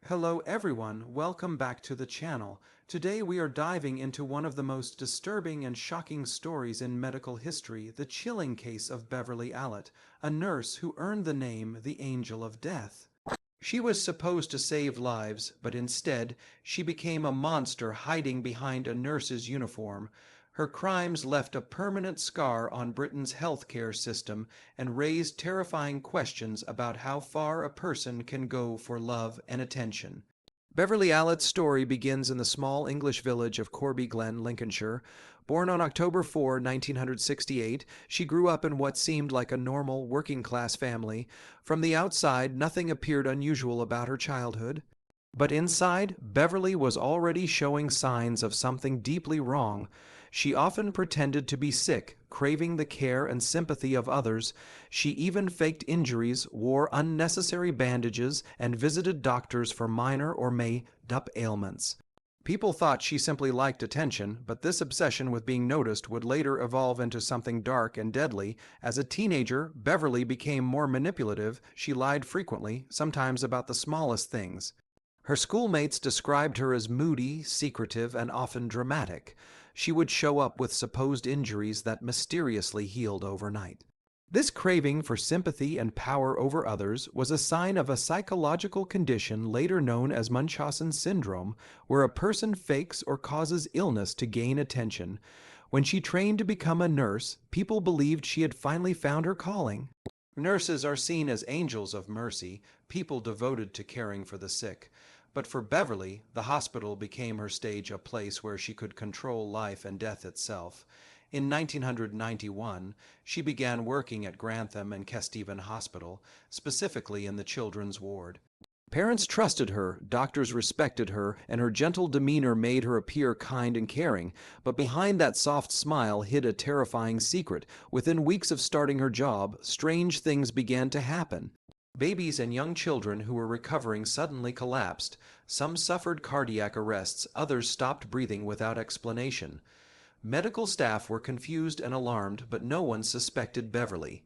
Hello everyone, welcome back to the channel. Today we are diving into one of the most disturbing and shocking stories in medical history, the chilling case of Beverley Allitt, a nurse who earned the name the Angel of Death. She was supposed to save lives, but instead she became a monster hiding behind a nurse's uniform. Her crimes left a permanent scar on Britain's healthcare system and raised terrifying questions about how far a person can go for love and attention. Beverley Allitt's story begins in the small English village of Corby Glen, Lincolnshire. Born on October 4, 1968, she grew up in what seemed like a normal, working-class family. From the outside, nothing appeared unusual about her childhood. But inside, Beverley was already showing signs of something deeply wrong. She often pretended to be sick, craving the care and sympathy of others. She even faked injuries, wore unnecessary bandages, and visited doctors for minor or made-up ailments. People thought she simply liked attention, but this obsession with being noticed would later evolve into something dark and deadly. As a teenager, Beverley became more manipulative. She lied frequently, sometimes about the smallest things. Her schoolmates described her as moody, secretive, and often dramatic. She would show up with supposed injuries that mysteriously healed overnight. This craving for sympathy and power over others was a sign of a psychological condition later known as Munchausen syndrome, where a person fakes or causes illness to gain attention. When she trained to become a nurse, people believed she had finally found her calling. Nurses are seen as angels of mercy, people devoted to caring for the sick. But for Beverley, the hospital became her stage, a place where she could control life and death itself. In 1991, she began working at Grantham and Kesteven Hospital, specifically in the children's ward. Parents trusted her, doctors respected her, and her gentle demeanor made her appear kind and caring. But behind that soft smile hid a terrifying secret. Within weeks of starting her job, strange things began to happen. Babies and young children who were recovering suddenly collapsed. Some suffered cardiac arrests, others stopped breathing without explanation. Medical staff were confused and alarmed, but no one suspected Beverley.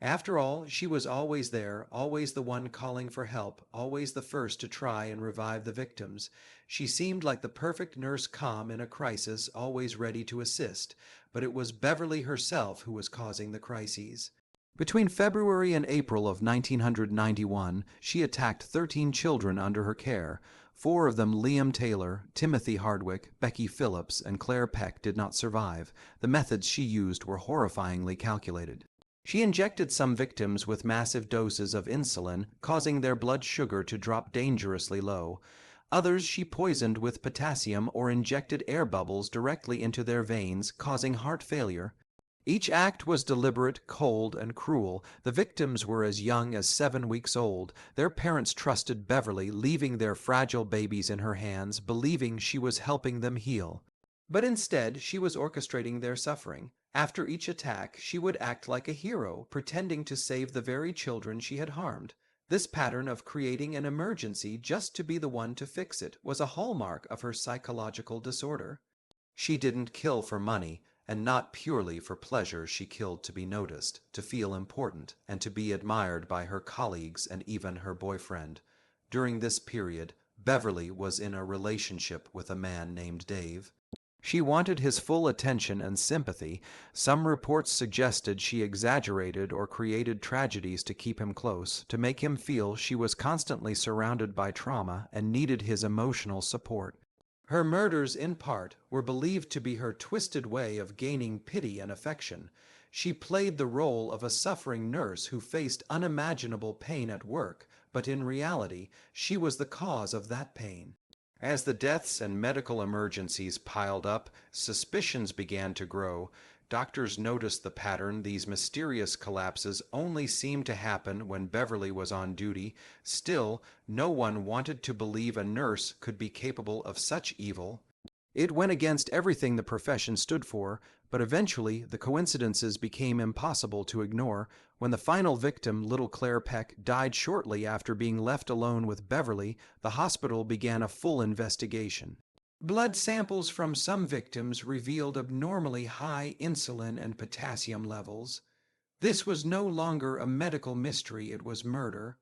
After all, she was always there, always the one calling for help, always the first to try and revive the victims. She seemed like the perfect nurse, calm in a crisis, always ready to assist. But it was Beverley herself who was causing the crises. Between February and April of 1991, she attacked 13 children under her care. 4 of them, Liam Taylor, Timothy Hardwick, Becky Phillips, and Claire Peck, did not survive. The methods she used were horrifyingly calculated. She injected some victims with massive doses of insulin, causing their blood sugar to drop dangerously low. Others she poisoned with potassium or injected air bubbles directly into their veins, causing heart failure. Each act was deliberate, cold, and cruel. The victims were as young as 7 weeks old. Their parents trusted Beverley, leaving their fragile babies in her hands, believing she was helping them heal. But instead, she was orchestrating their suffering. After each attack, she would act like a hero, pretending to save the very children she had harmed. This pattern of creating an emergency just to be the one to fix it was a hallmark of her psychological disorder. She didn't kill for money. And not purely for pleasure. She killed to be noticed, to feel important, and to be admired by her colleagues and even her boyfriend. During this period, Beverley was in a relationship with a man named Dave. She wanted his full attention and sympathy. Some reports suggested she exaggerated or created tragedies to keep him close, to make him feel she was constantly surrounded by trauma and needed his emotional support. Her murders, in part, were believed to be her twisted way of gaining pity and affection. She played the role of a suffering nurse who faced unimaginable pain at work, but in reality, she was the cause of that pain. As the deaths and medical emergencies piled up, suspicions began to grow. Doctors noticed the pattern. These mysterious collapses only seemed to happen when Beverley was on duty. Still, no one wanted to believe a nurse could be capable of such evil. It went against everything the profession stood for, but eventually the coincidences became impossible to ignore. When the final victim, little Claire Peck, died shortly after being left alone with Beverley, the hospital began a full investigation. Blood samples from some victims revealed abnormally high insulin and potassium levels. This was no longer a medical mystery, it was murder.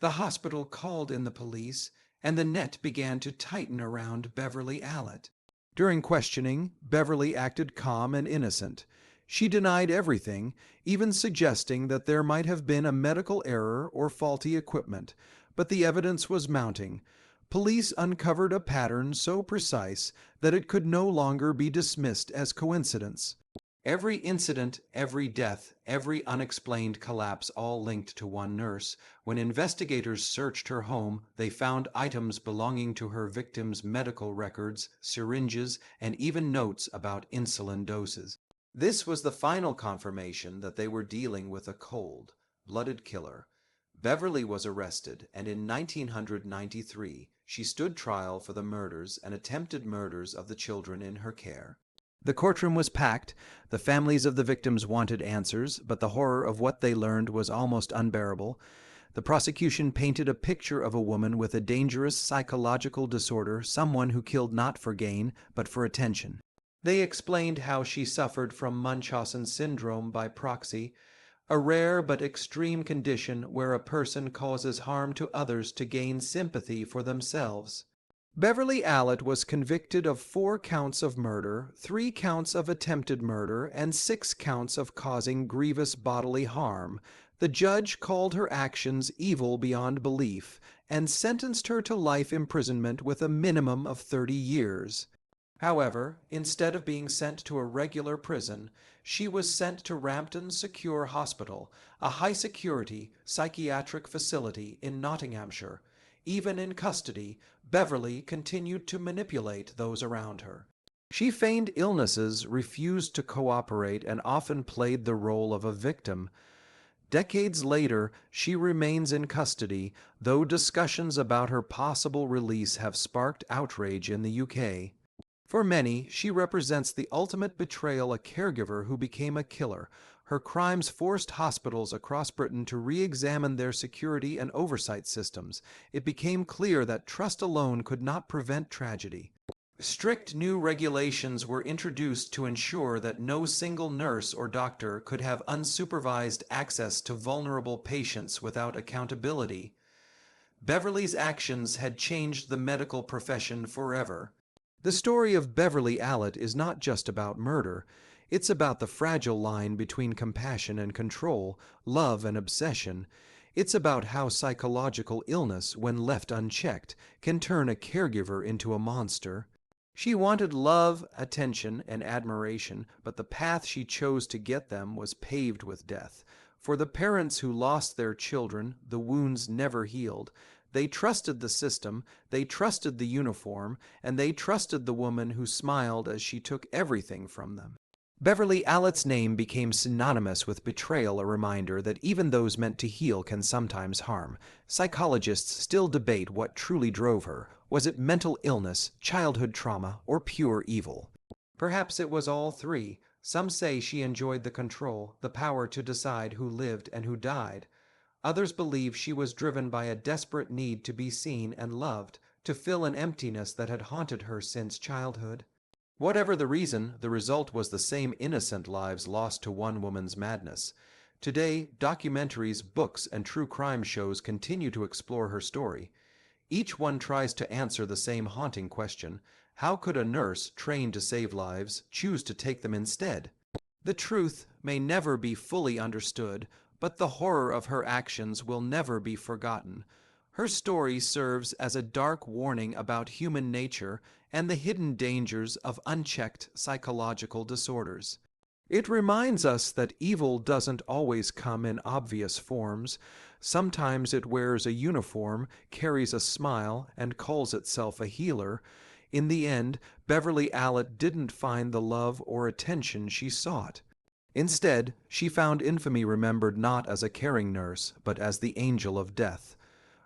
The hospital called in the police, and the net began to tighten around Beverley Allitt. During questioning, Beverley acted calm and innocent. She denied everything, even suggesting that there might have been a medical error or faulty equipment, but the evidence was mounting. Police uncovered a pattern so precise that it could no longer be dismissed as coincidence. Every incident, every death, every unexplained collapse all linked to one nurse. When investigators searched her home, they found items belonging to her victims' medical records, syringes, and even notes about insulin doses. This was the final confirmation that they were dealing with a cold-blooded killer. Beverley was arrested, and in 1993 she stood trial for the murders and attempted murders of the children in her care. The courtroom was packed. The families of the victims wanted answers, but the horror of what they learned was almost unbearable. The prosecution painted a picture of a woman with a dangerous psychological disorder, someone who killed not for gain, but for attention. They explained how she suffered from Munchausen syndrome by proxy, a rare but extreme condition where a person causes harm to others to gain sympathy for themselves. Beverley Allitt was convicted of 4 counts of murder, 3 counts of attempted murder, and 6 counts of causing grievous bodily harm. The judge called her actions evil beyond belief and sentenced her to life imprisonment with a minimum of 30 years. However, instead of being sent to a regular prison, she was sent to Rampton Secure Hospital, a high-security psychiatric facility in Nottinghamshire. Even in custody, Beverley continued to manipulate those around her. She feigned illnesses, refused to cooperate, and often played the role of a victim. Decades later, she remains in custody, though discussions about her possible release have sparked outrage in the UK. For many, she represents the ultimate betrayal, a caregiver who became a killer. Her crimes forced hospitals across Britain to re-examine their security and oversight systems. It became clear that trust alone could not prevent tragedy. Strict new regulations were introduced to ensure that no single nurse or doctor could have unsupervised access to vulnerable patients without accountability. Beverley's actions had changed the medical profession forever. The story of Beverley Allitt is not just about murder. It's about the fragile line between compassion and control, love and obsession. It's about how psychological illness, when left unchecked, can turn a caregiver into a monster. She wanted love, attention, and admiration, but the path she chose to get them was paved with death. For the parents who lost their children, the wounds never healed. They trusted the system, they trusted the uniform, and they trusted the woman who smiled as she took everything from them. Beverley Allitt's name became synonymous with betrayal, a reminder that even those meant to heal can sometimes harm. Psychologists still debate what truly drove her. Was it mental illness, childhood trauma, or pure evil? Perhaps it was all 3. Some say she enjoyed the control, the power to decide who lived and who died. Others believe she was driven by a desperate need to be seen and loved, to fill an emptiness that had haunted her since childhood. Whatever the reason, the result was the same: innocent lives lost to one woman's madness. Today, documentaries, books, and true crime shows continue to explore her story. Each one tries to answer the same haunting question: how could a nurse, trained to save lives, choose to take them instead? The truth may never be fully understood, but the horror of her actions will never be forgotten. Her story serves as a dark warning about human nature and the hidden dangers of unchecked psychological disorders. It reminds us that evil doesn't always come in obvious forms. Sometimes it wears a uniform, carries a smile, and calls itself a healer. In the end, Beverley Allitt didn't find the love or attention she sought. Instead, she found infamy remembered not as a caring nurse, but as the angel of death.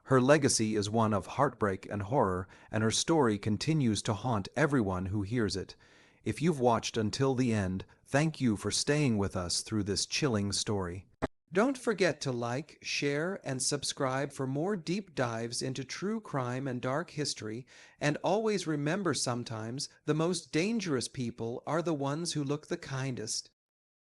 Her legacy is one of heartbreak and horror, and her story continues to haunt everyone who hears it. If you've watched until the end, thank you for staying with us through this chilling story. Don't forget to like, share, and subscribe for more deep dives into true crime and dark history, and always remember, sometimes the most dangerous people are the ones who look the kindest.